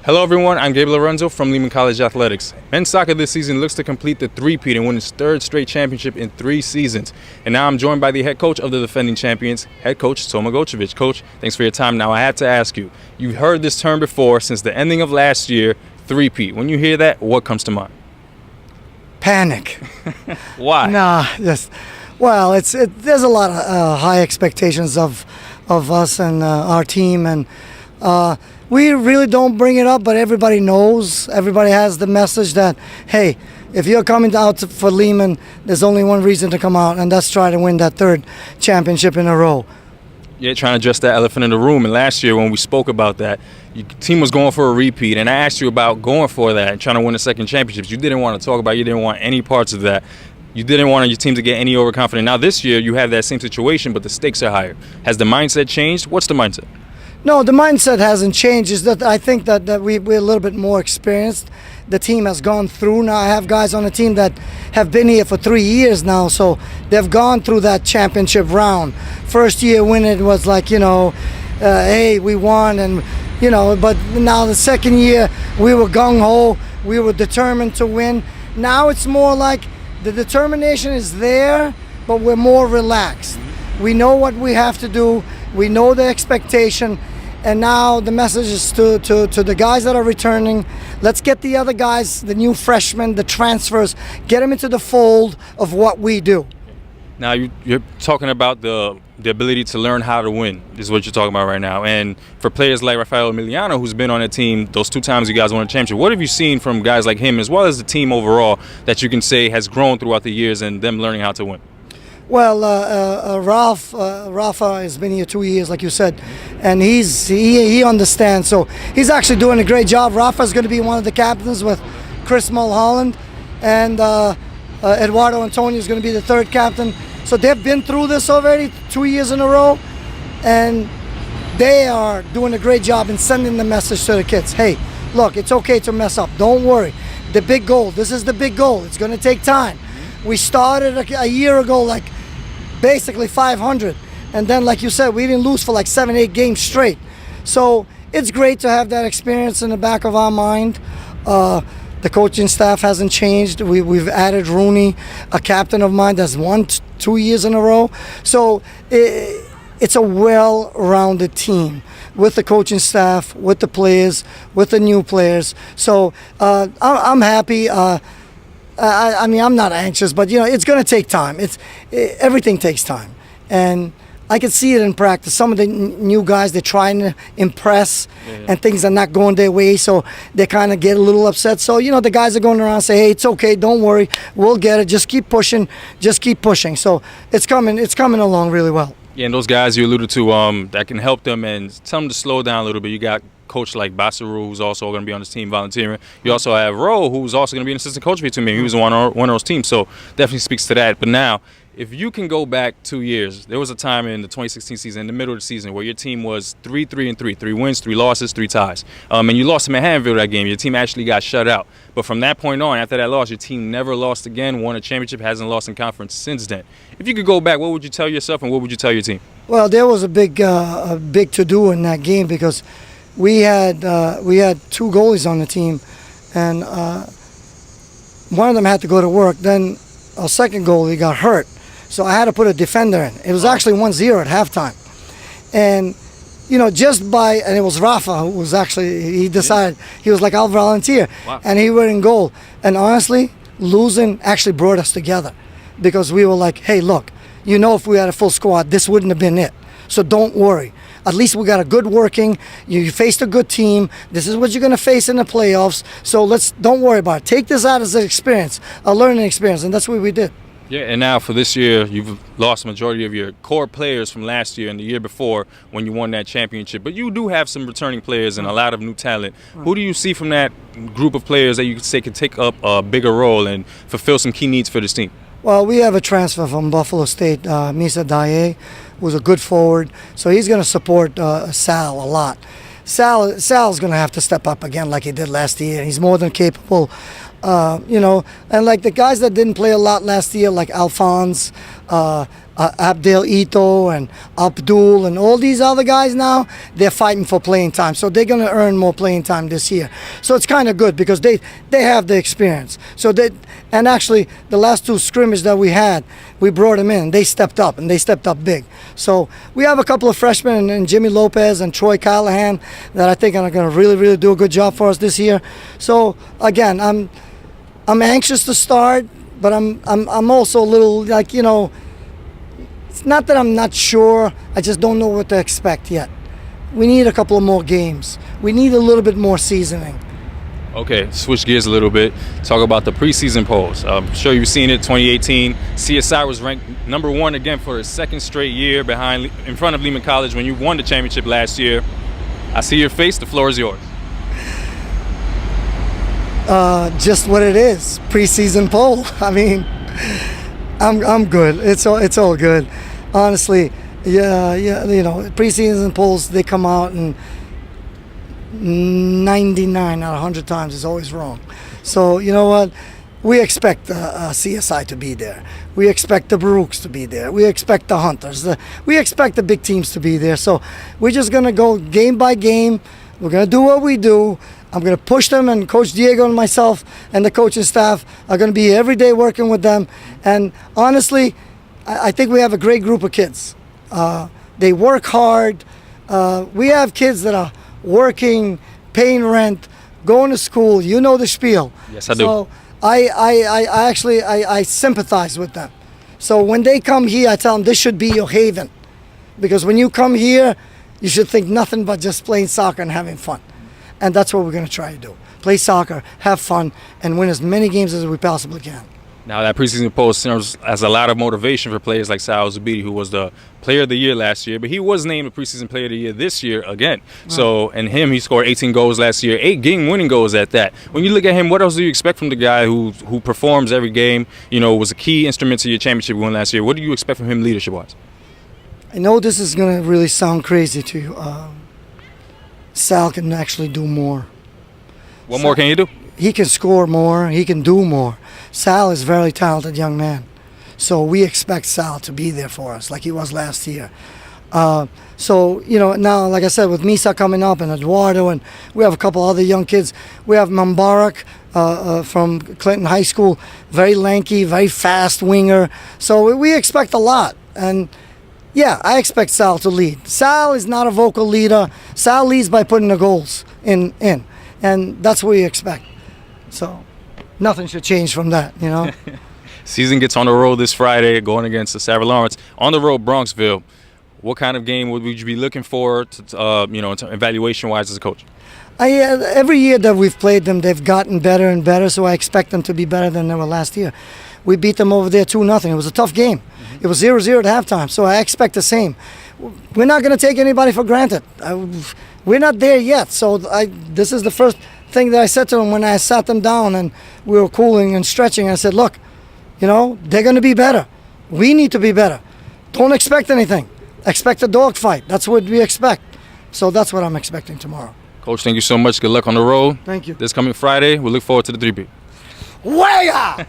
Hello everyone, I'm Gabe Lorenzo from Lehman College Athletics. Men's soccer this season looks to complete the three-peat and win its third straight championship in 3 seasons. And now I'm joined by the head coach of the defending champions, head coach Toma Gocevic. Coach, thanks for your time. Now I have to ask you, you've heard this term before since the ending of last year, three-peat. When you hear that, what comes to mind? Panic. Why? Well, there's a lot of high expectations of us and our team, and we really don't bring it up, but everybody knows. Everybody has the message that, hey, if you're coming out for Lehman, there's only one reason to come out, and that's try to win that third championship in a row. Yeah, trying to address that elephant in the room. And last year when we spoke about that, your team was going for a repeat, and I asked you about going for that and trying to win the second championships. You didn't want to talk about it. You didn't want any parts of that. You didn't want your team to get any overconfident. Now this year you have that same situation, but the stakes are higher. Has the mindset changed? What's the mindset? No, the mindset hasn't changed. Is that I think that we're a little bit more experienced. The team has gone through. Now I have guys on the team that have been here for 3 years now, so they've gone through that championship round. First year winning was like, hey, we won, and but now the second year we were gung-ho, we were determined to win. Now it's more like the determination is there, but we're more relaxed. We know what we have to do, we know the expectation, and now the message is to the guys that are returning, let's get the other guys, the new freshmen, the transfers, get them into the fold of what we do. Now you're talking about the ability to learn how to win is what you're talking about right now. And for players like Rafael Emiliano, who's been on the team those 2 times you guys won a championship, what have you seen from guys like him as well as the team overall that you can say has grown throughout the years and them learning how to win? Well, Rafa has been here 2 years, like you said, and he understands. So he's actually doing a great job. Rafa's going to be one of the captains with Chris Mulholland, and Eduardo Antonio is going to be the third captain. So they've been through this already 2 years in a row, and they are doing a great job in sending the message to the kids. Hey, look, it's okay to mess up. Don't worry. The big goal, this is the big goal. It's going to take time. We started a year ago like basically 500, and then like you said, we didn't lose for like 7-8 games straight. So it's great to have that experience in the back of our mind. The coaching staff hasn't changed. We've added Rooney, a captain of mine that's won 2 years in a row. So it's a well-rounded team with the coaching staff, with the players, with the new players. So I'm happy. I mean, I'm not anxious, but it's going to take time. Everything takes time, and I can see it in practice. Some of the new guys, they're trying to impress, and things are not going their way, so they kind of get a little upset. So the guys are going around and say, "Hey, it's okay. Don't worry. We'll get it. Just keep pushing. Just keep pushing." So it's coming. It's coming along really well. Yeah, and those guys you alluded to that can help them and tell them to slow down a little bit. You got coach like Basaru, who's also going to be on this team volunteering. You also have Ro, who's also going to be an assistant coach for your team. He was on one of those teams, so definitely speaks to that. But now, if you can go back 2 years, there was a time in the 2016 season, in the middle of the season, where your team was 3-3-3, 3 wins, 3 losses, 3 ties. And you lost to Manhattanville that game. Your team actually got shut out. But from that point on, after that loss, your team never lost again, won a championship, hasn't lost in conference since then. If you could go back, what would you tell yourself and what would you tell your team? Well, there was a big to-do in that game because we had 2 goalies on the team, and one of them had to go to work. Then our second goalie got hurt, so I had to put a defender in. It was actually 1-0 at halftime, and and it was Rafa who was he decided, he was like, I'll volunteer. Wow. And he went in goal. And honestly, losing actually brought us together because we were like, hey, look, if we had a full squad, this wouldn't have been it. So don't worry. At least we got a good working. You faced a good team. This is what you're going to face in the playoffs. So don't worry about it. Take this out as an experience, a learning experience, and that's what we did. Yeah, and now for this year, you've lost the majority of your core players from last year and the year before when you won that championship. But you do have some returning players and a lot of new talent. Right. Who do you see from that group of players that you could say could take up a bigger role and fulfill some key needs for this team? Well, we have a transfer from Buffalo State, Misa Daye, who's a good forward. So he's going to support Sal a lot. Sal's going to have to step up again like he did last year. He's more than capable. And like the guys that didn't play a lot last year, like Alphonse, Abdel Ito and Abdul and all these other guys now, they're fighting for playing time. So they're going to earn more playing time this year. So it's kind of good because they have the experience. And actually, the last 2 scrimmages that we had, we brought them in. They stepped up, and they stepped up big. So we have a couple of freshmen, and Jimmy Lopez and Troy Callahan, that I think are going to really, really do a good job for us this year. So again, I'm anxious to start, but I'm also a little like, it's not that I'm not sure. I just don't know what to expect yet. We need a couple of more games. We need a little bit more seasoning. Okay, switch gears a little bit. Talk about the preseason polls. I'm sure you've seen it. 2018, CSI was ranked #1 again for a second straight year in front of Lehman College when you won the championship last year. I see your face. The floor is yours. Just what it is. Preseason poll. I mean, I'm good. It's all good. Honestly, yeah. Preseason polls, they come out and 99 out of 100 times is always wrong. So you know what? We expect CSI to be there. We expect the Baruchs to be there. We expect the Hunters. We expect the big teams to be there. So we're just gonna go game by game. We're gonna do what we do. I'm going to push them, and Coach Diego and myself and the coaching staff are going to be every day working with them. And honestly, I think we have a great group of kids. They work hard. We have kids that are working, paying rent, going to school. You know the spiel. Yes, I do. So I sympathize with them. So when they come here, I tell them this should be your haven. Because when you come here, you should think nothing but just playing soccer and having fun. And that's what we're going to try to do. Play soccer, have fun, and win as many games as we possibly can. Now, that preseason poll serves as a lot of motivation for players like Sal Zabidi, who was the player of the year last year, but he was named the preseason player of the year this year again. Right. So, and he scored 18 goals last year, 8 game-winning goals at that. When you look at him, what else do you expect from the guy who performs every game, was a key instrument to your championship win last year? What do you expect from him leadership-wise? I know this is going to really sound crazy to you. Sal can actually do more. What more can you do? He can score more. He can do more. Sal is a very talented young man. So we expect Sal to be there for us like he was last year. So, now, like I said, with Misa coming up and Eduardo, and we have a couple other young kids. We have Mambarak from Clinton High School, very lanky, very fast winger. So we expect a lot. And yeah, I expect Sal to lead. Sal is not a vocal leader. Sal leads by putting the goals in. And that's what we expect. So nothing should change from that, Season gets on the road this Friday, going against the Sarah Lawrence. On the road, Bronxville. What kind of game would you be looking for, evaluation-wise as a coach? Every year that we've played them, they've gotten better and better, so I expect them to be better than they were last year. We beat them over there 2-0. It was a tough game. It was 0-0 at halftime, so I expect the same. We're not going to take anybody for granted. We're not there yet, so this is the first thing that I said to them when I sat them down and we were cooling and stretching. I said, look, they're going to be better. We need to be better. Don't expect anything. Expect a dogfight. That's what we expect. So that's what I'm expecting tomorrow. Coach, thank you so much. Good luck on the road. Thank you. This coming Friday, we look forward to the three-peat. Way out!